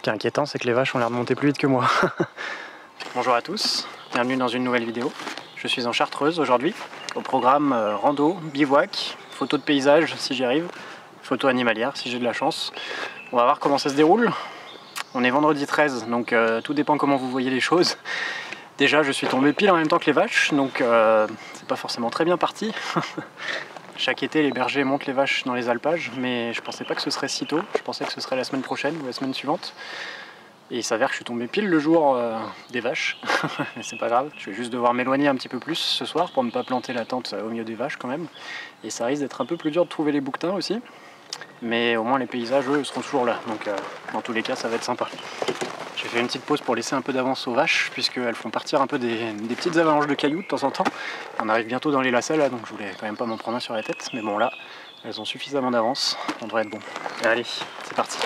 qui est inquiétant, c'est que les vaches ont l'air de monter plus vite que moi. Bonjour à tous, bienvenue dans une nouvelle vidéo. Je suis en Chartreuse aujourd'hui, au programme rando, bivouac, photo de paysage si j'y arrive, photo animalière si j'ai de la chance. On va voir comment ça se déroule. On est vendredi 13, donc tout dépend comment vous voyez les choses. Déjà, je suis tombé pile en même temps que les vaches, donc c'est pas forcément très bien parti. Chaque été, les bergers montent les vaches dans les alpages, mais je pensais pas que ce serait si tôt. Je pensais que ce serait la semaine prochaine ou la semaine suivante. Et il s'avère que je suis tombé pile le jour des vaches. Mais c'est pas grave, je vais juste devoir m'éloigner un petit peu plus ce soir pour ne pas planter la tente au milieu des vaches quand même. Et ça risque d'être un peu plus dur de trouver les bouquetins aussi. Mais au moins les paysages, eux, seront toujours là. Donc dans tous les cas, ça va être sympa. J'ai fait une petite pause pour laisser un peu d'avance aux vaches, puisqu'elles font partir un peu des petites avalanches de cailloux de temps en temps. On arrive bientôt dans les lacets là, donc je voulais quand même pas m'en prendre un sur la tête. Mais bon là, elles ont suffisamment d'avance, on devrait être bon. Allez, c'est parti.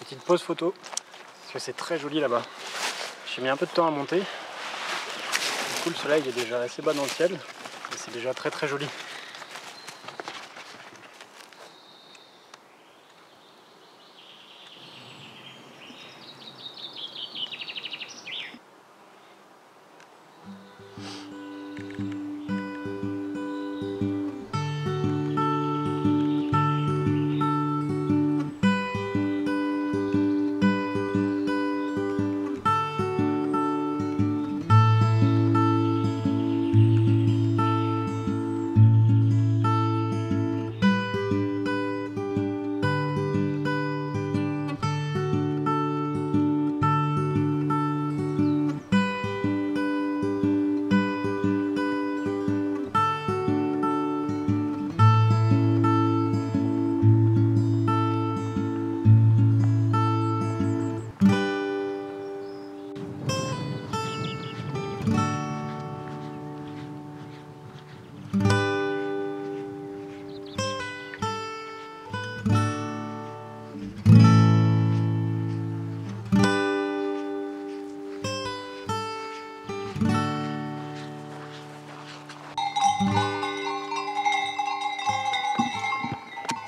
Petite pause photo, parce que c'est très joli là-bas. J'ai mis un peu de temps à monter. Du coup, le soleil est déjà assez bas dans le ciel, et c'est déjà très très joli.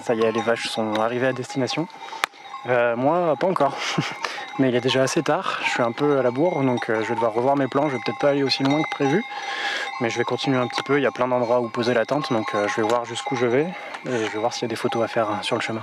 Ça y est, les vaches sont arrivées à destination. Moi, pas encore. Mais il est déjà assez tard, je suis un peu à la bourre, donc je vais devoir revoir mes plans. Je vais peut-être pas aller aussi loin que prévu, mais je vais continuer un petit peu. Il y a plein d'endroits où poser la tente, donc je vais voir jusqu'où je vais et je vais voir s'il y a des photos à faire sur le chemin.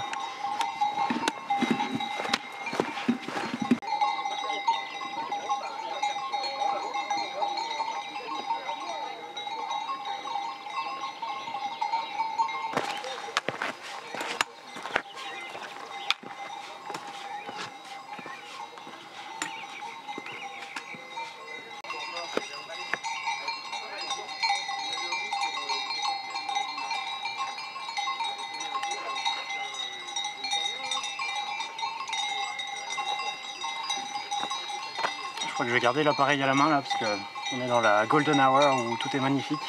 Je crois que je vais garder l'appareil à la main là parce qu'on est dans la golden hour où tout est magnifique.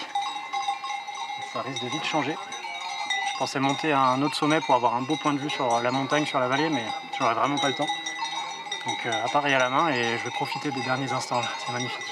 Ça risque de vite changer. Je pensais monter à un autre sommet pour avoir un beau point de vue sur la montagne, sur la vallée, mais j'aurais vraiment pas le temps. Donc appareil à la main et je vais profiter des derniers instants là, c'est magnifique.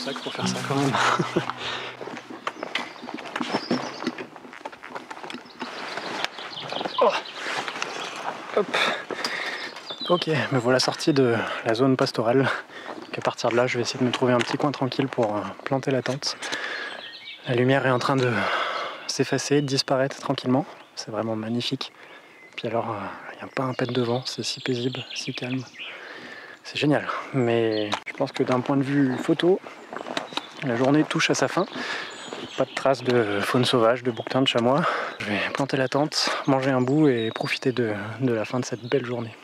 sac pour faire ça quand même. Oh. Hop. Ok, me voilà sorti de la zone pastorale. À partir de là, je vais essayer de me trouver un petit coin tranquille pour planter la tente. La lumière est en train de s'effacer, de disparaître tranquillement. C'est vraiment magnifique. Puis alors, il n'y a pas un pet de vent, c'est si paisible, si calme. C'est génial. Mais je pense que d'un point de vue photo, la journée touche à sa fin. Pas de traces de faune sauvage, de bouquetins, de chamois. Je vais planter la tente, manger un bout et profiter de la fin de cette belle journée.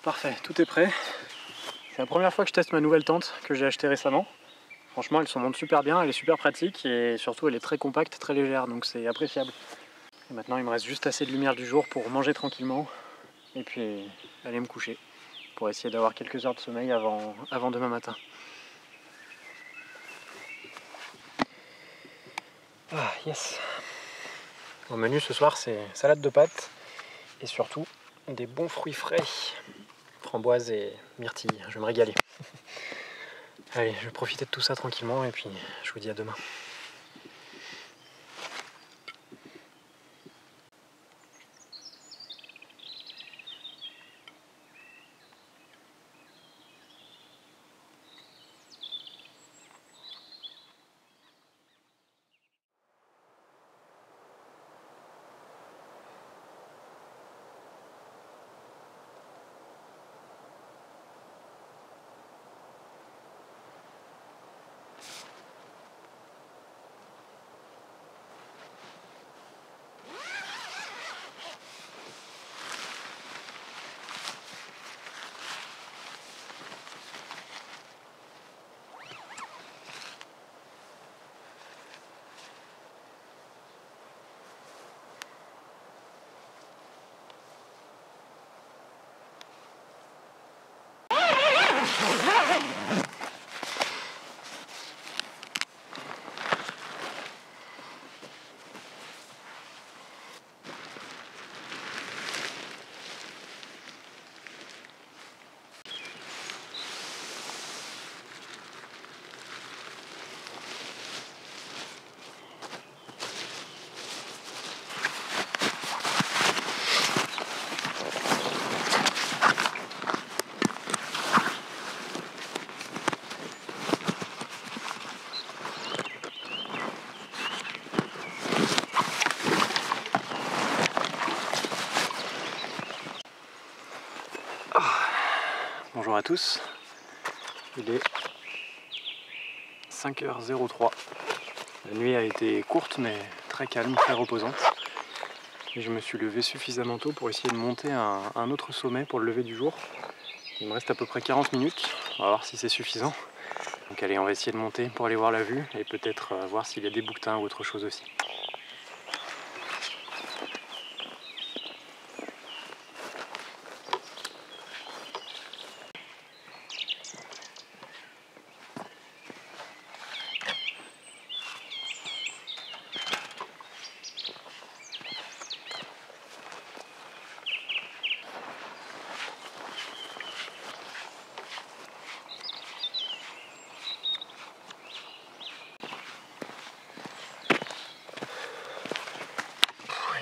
Parfait, tout est prêt. C'est la première fois que je teste ma nouvelle tente que j'ai achetée récemment. Franchement, elle se monte super bien, elle est super pratique et surtout elle est très compacte, très légère, donc c'est appréciable. Et maintenant, il me reste juste assez de lumière du jour pour manger tranquillement et puis aller me coucher pour essayer d'avoir quelques heures de sommeil avant demain matin. Ah, yes. Au menu ce soir, c'est salade de pâtes et surtout des bons fruits frais. Framboises et myrtilles, je vais me régaler. Allez, je vais profiter de tout ça tranquillement et puis je vous dis à demain. tous, il est 5h03. La nuit a été courte mais très calme, très reposante. Et je me suis levé suffisamment tôt pour essayer de monter un autre sommet pour le lever du jour. Il me reste à peu près 40 minutes, on va voir si c'est suffisant. Donc allez, on va essayer de monter pour aller voir la vue et peut-être voir s'il y a des bouquetins ou autre chose aussi.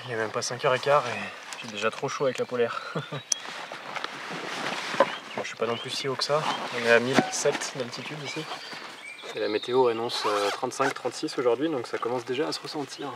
Il n'est même pas 5h15 et j'ai déjà trop chaud avec la polaire. Bon, je suis pas non plus si haut que ça, on est à 1007 d'altitude ici. Et la météo annonce 35-36 aujourd'hui, donc ça commence déjà à se ressentir.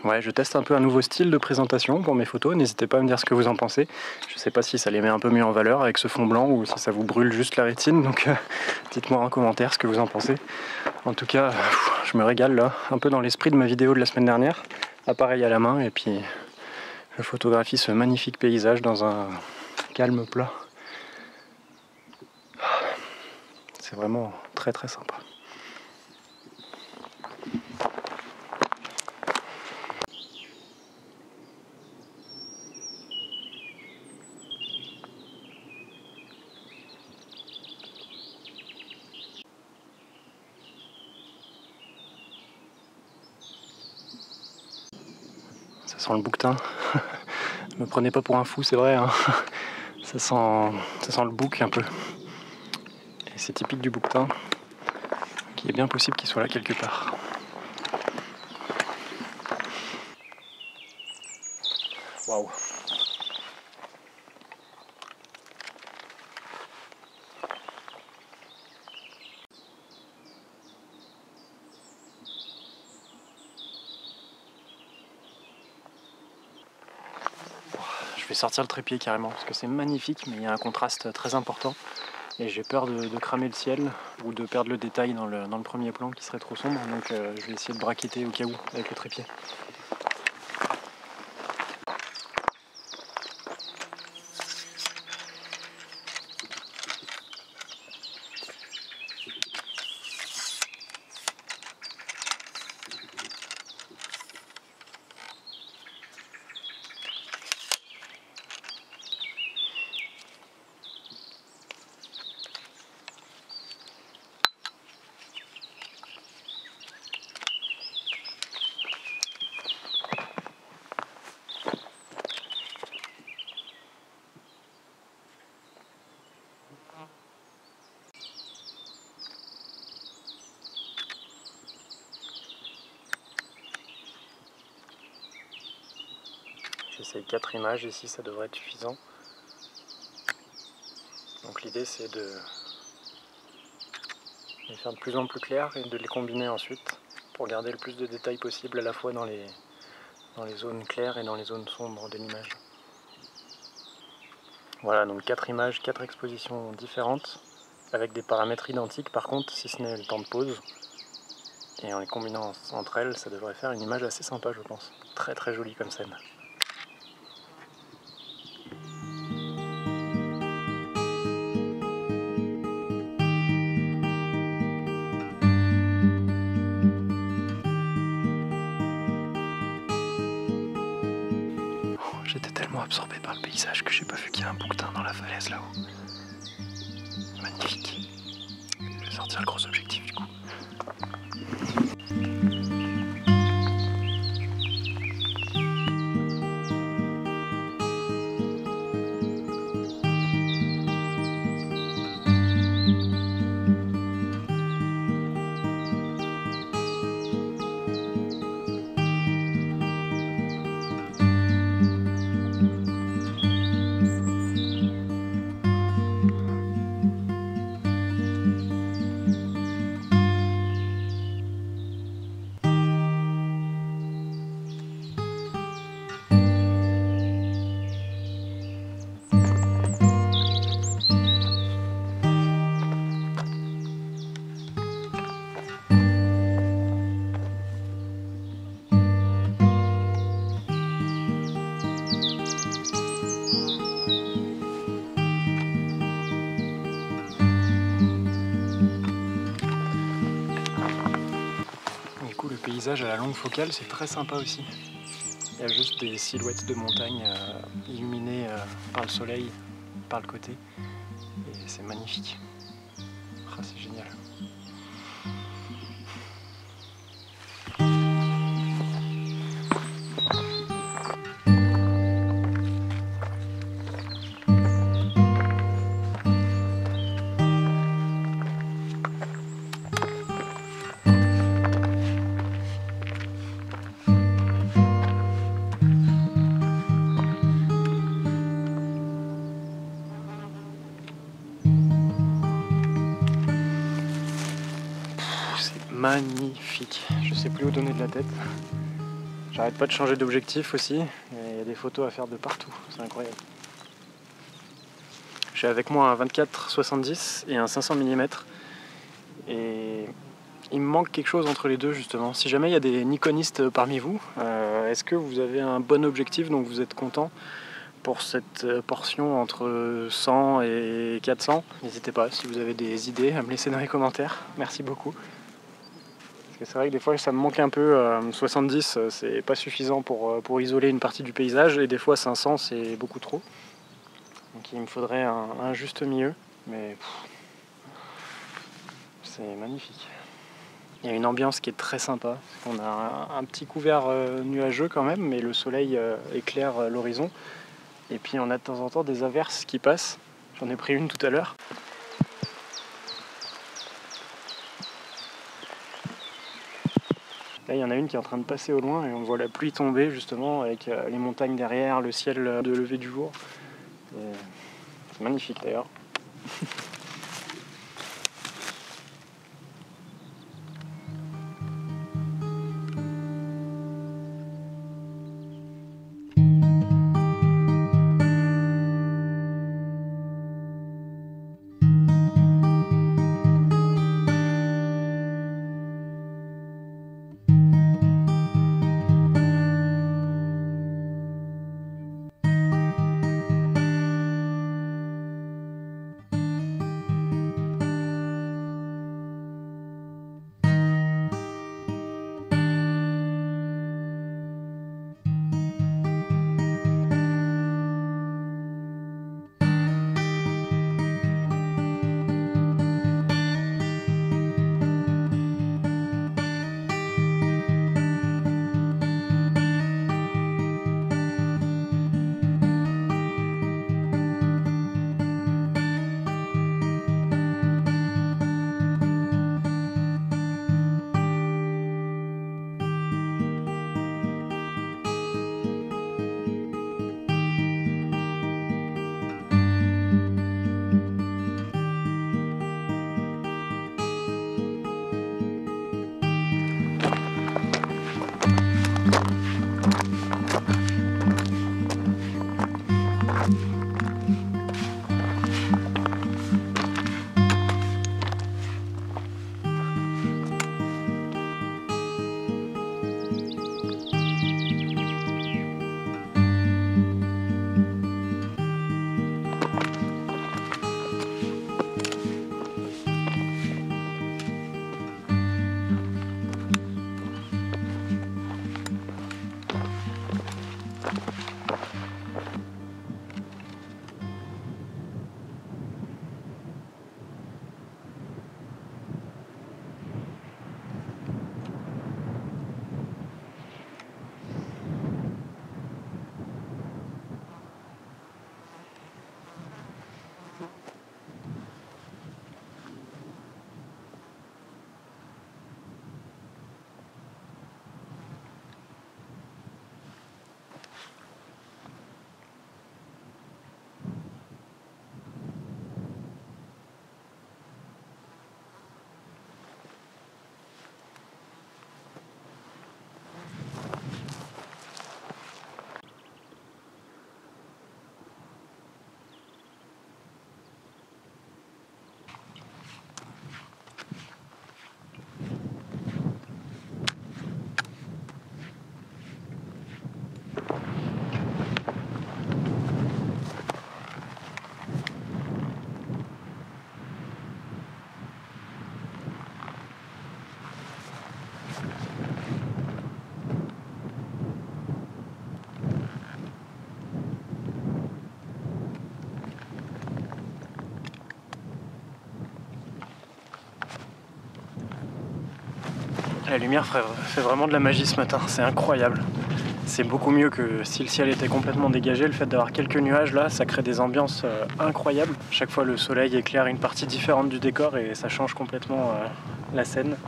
Ouais, je teste un peu un nouveau style de présentation pour mes photos, n'hésitez pas à me dire ce que vous en pensez. Je sais pas si ça les met un peu mieux en valeur avec ce fond blanc ou si ça vous brûle juste la rétine, donc dites-moi en commentaire ce que vous en pensez. En tout cas, je me régale là, un peu dans l'esprit de ma vidéo de la semaine dernière, appareil à la main et puis je photographie ce magnifique paysage dans un calme plat. C'est vraiment très très sympa. Ça sent le bouquetin. Me prenez pas pour un fou, c'est vrai, hein. Ça sent le bouc un peu. Et c'est typique du bouquetin, qu'il est bien possible qu'il soit là quelque part. Waouh. Je vais sortir le trépied carrément parce que c'est magnifique, mais il y a un contraste très important et j'ai peur de cramer le ciel ou de perdre le détail dans le premier plan qui serait trop sombre, donc je vais essayer de braqueter au cas où avec le trépied. puis c'est 4 images, ici ça devrait être suffisant. Donc l'idée c'est de les faire de plus en plus clairs et de les combiner ensuite pour garder le plus de détails possible à la fois dans les zones claires et dans les zones sombres de l'image. Voilà, donc 4 images, 4 expositions différentes avec des paramètres identiques par contre, si ce n'est le temps de pause. Et en les combinant entre elles, ça devrait faire une image assez sympa, je pense. Très très jolie comme scène. J'étais tellement absorbé par le paysage que j'ai pas vu qu'il y a un bouquetin dans la falaise là-haut. Magnifique. Je vais sortir le gros objectif du coup. Le paysage à la longue focale, c'est très sympa aussi. Il y a juste des silhouettes de montagnes illuminées par le soleil, par le côté, et c'est magnifique. Ah, c'est génial. Magnifique, je sais plus où donner de la tête. J'arrête pas de changer d'objectif aussi, il y a des photos à faire de partout, c'est incroyable. J'ai avec moi un 24-70 et un 500 mm et il me manque quelque chose entre les deux justement. Si jamais il y a des nikonistes parmi vous, est-ce que vous avez un bon objectif dont vous êtes content pour cette portion entre 100 et 400? N'hésitez pas, si vous avez des idées, à me laisser dans les commentaires. Merci beaucoup. C'est vrai que des fois ça me manque un peu, 70 c'est pas suffisant pour isoler une partie du paysage et des fois 500 c'est beaucoup trop. Donc il me faudrait un juste milieu, mais c'est magnifique. Il y a une ambiance qui est très sympa, on a un petit couvert nuageux quand même, mais le soleil éclaire l'horizon. Et puis on a de temps en temps des averses qui passent, j'en ai pris une tout à l'heure. Là, il y en a une qui est en train de passer au loin et on voit la pluie tomber justement avec les montagnes derrière, le ciel de lever du jour. C'est magnifique d'ailleurs. La lumière fait vraiment de la magie ce matin, c'est incroyable. C'est beaucoup mieux que si le ciel était complètement dégagé. Le fait d'avoir quelques nuages là, ça crée des ambiances incroyables. Chaque fois le soleil éclaire une partie différente du décor et ça change complètement la scène.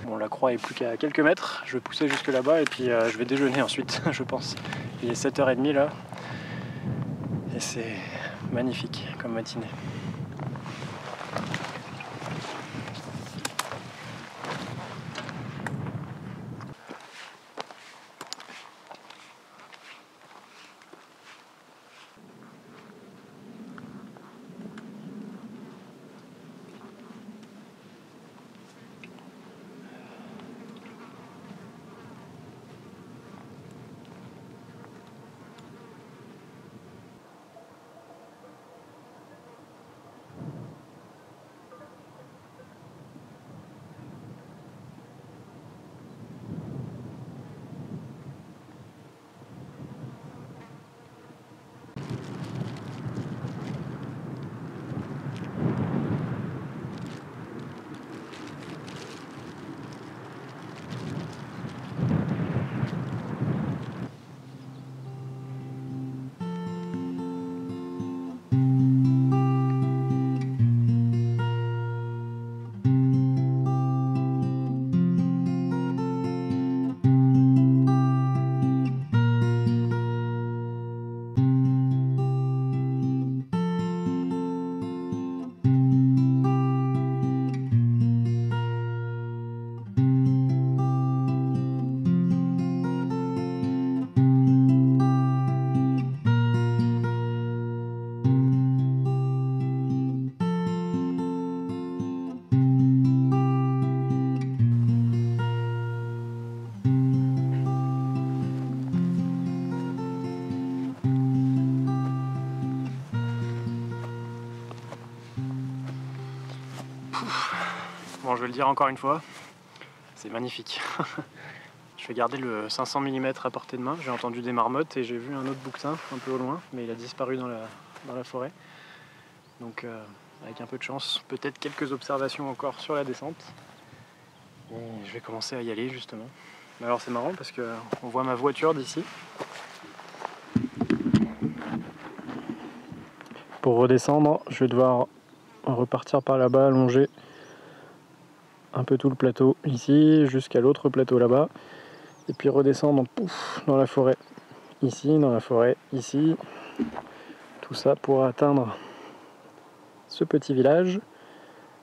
Bon, la croix est plus qu'à quelques mètres, je vais pousser jusque là-bas et puis je vais déjeuner ensuite, je pense. Il est 7h30 là et c'est magnifique comme matinée. Bon, je vais le dire encore une fois, c'est magnifique. Je vais garder le 500 mm à portée de main. J'ai entendu des marmottes et j'ai vu un autre bouquetin un peu au loin, mais il a disparu dans la forêt. Donc avec un peu de chance, peut-être quelques observations encore sur la descente. Et je vais commencer à y aller justement. Mais alors c'est marrant parce qu'on voit ma voiture d'ici. Pour redescendre, je vais devoir repartir par là-bas, allonger un peu tout le plateau ici jusqu'à l'autre plateau là-bas et puis redescendre pouf, dans la forêt ici, dans la forêt ici, tout ça pour atteindre ce petit village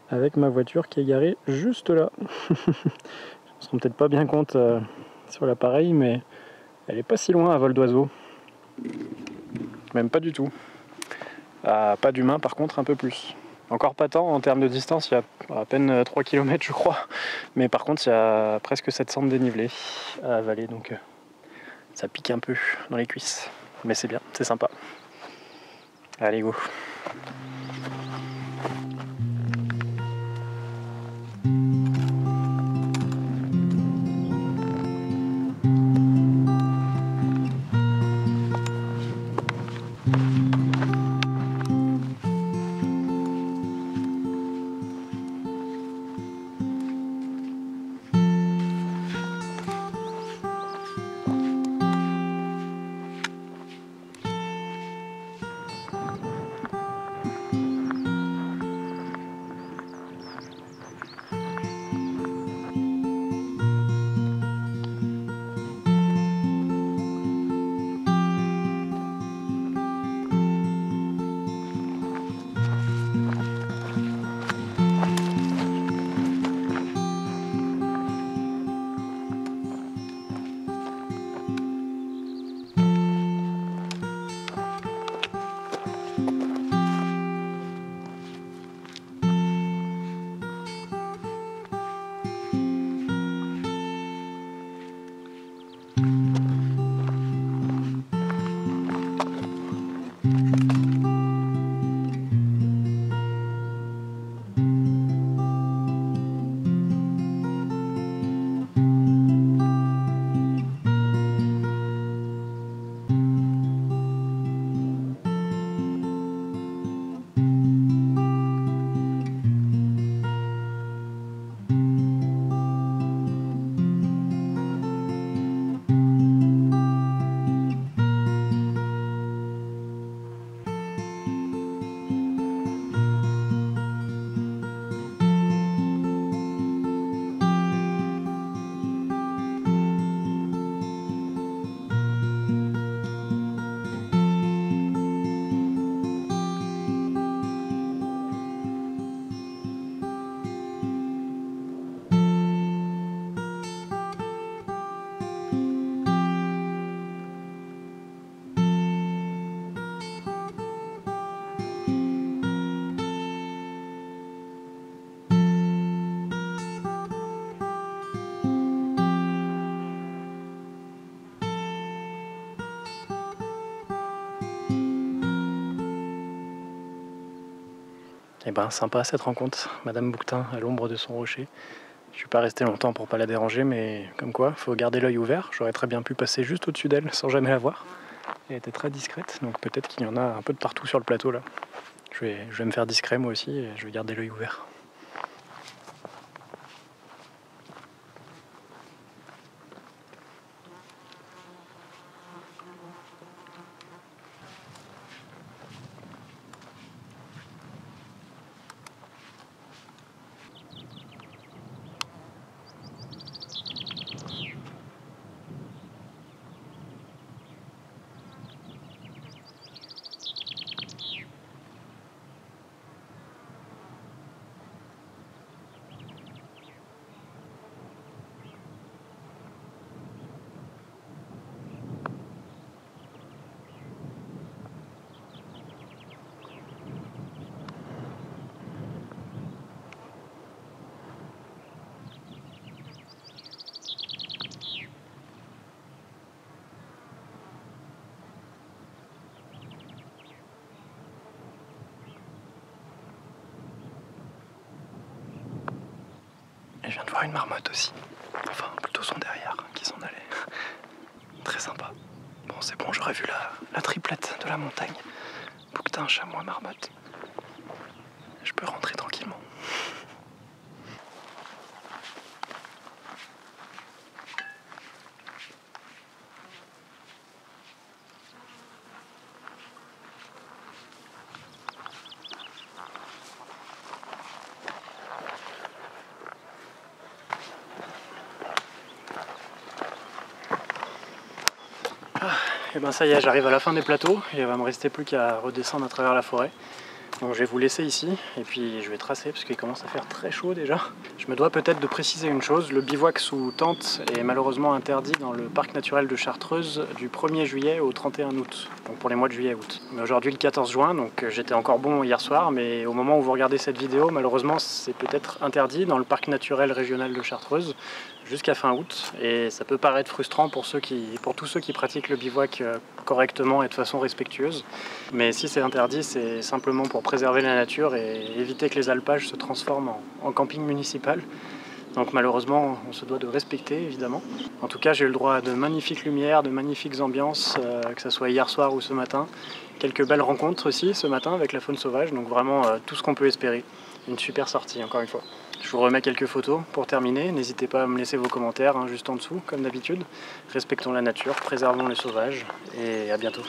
avec ma voiture qui est garée juste là. On se rend peut-être pas bien compte sur l'appareil, mais elle est pas si loin à vol d'oiseau, même pas du tout. Pas d'humain par contre, un peu plus. Encore pas tant en termes de distance, il y a à peine 3 km je crois, mais par contre il y a presque 700 de dénivelé à avaler, donc ça pique un peu dans les cuisses, mais c'est bien, c'est sympa. Allez go. Et ben sympa cette rencontre, Madame Bouquetin à l'ombre de son rocher. Je suis pas resté longtemps pour pas la déranger, mais comme quoi, faut garder l'œil ouvert. J'aurais très bien pu passer juste au-dessus d'elle sans jamais la voir. Elle était très discrète, donc peut-être qu'il y en a un peu de partout sur le plateau là. Je vais me faire discret moi aussi et je vais garder l'œil ouvert. Et je viens de voir une marmotte aussi. Enfin, plutôt son derrière qui s'en allait. Très sympa. Bon, c'est bon, j'aurais vu la triplette de la montagne. Bouquetin, chamois, marmotte. Je peux rentrer tranquillement. Et ben ça y est, j'arrive à la fin des plateaux et il va me rester plus qu'à redescendre à travers la forêt. Donc je vais vous laisser ici et puis je vais tracer parce qu'il commence à faire très chaud déjà. Je me dois peut-être de préciser une chose, le bivouac sous tente est malheureusement interdit dans le parc naturel de Chartreuse du 1er juillet au 31 août, donc pour les mois de juillet et août. Mais aujourd'hui le 14 juin, donc j'étais encore bon hier soir, mais au moment où vous regardez cette vidéo, malheureusement c'est peut-être interdit dans le parc naturel régional de Chartreuse jusqu'à fin août, et ça peut paraître frustrant pour tous ceux qui pratiquent le bivouac correctement et de façon respectueuse. Mais si c'est interdit, c'est simplement pour préserver la nature et éviter que les alpages se transforment en camping municipal. Donc malheureusement, on se doit de respecter évidemment. En tout cas, j'ai eu le droit à de magnifiques lumières, de magnifiques ambiances, que ce soit hier soir ou ce matin. Quelques belles rencontres aussi ce matin avec la faune sauvage, donc vraiment tout ce qu'on peut espérer. Une super sortie encore une fois. Je vous remets quelques photos pour terminer. N'hésitez pas à me laisser vos commentaires juste en dessous, comme d'habitude. Respectons la nature, préservons les sauvages et à bientôt.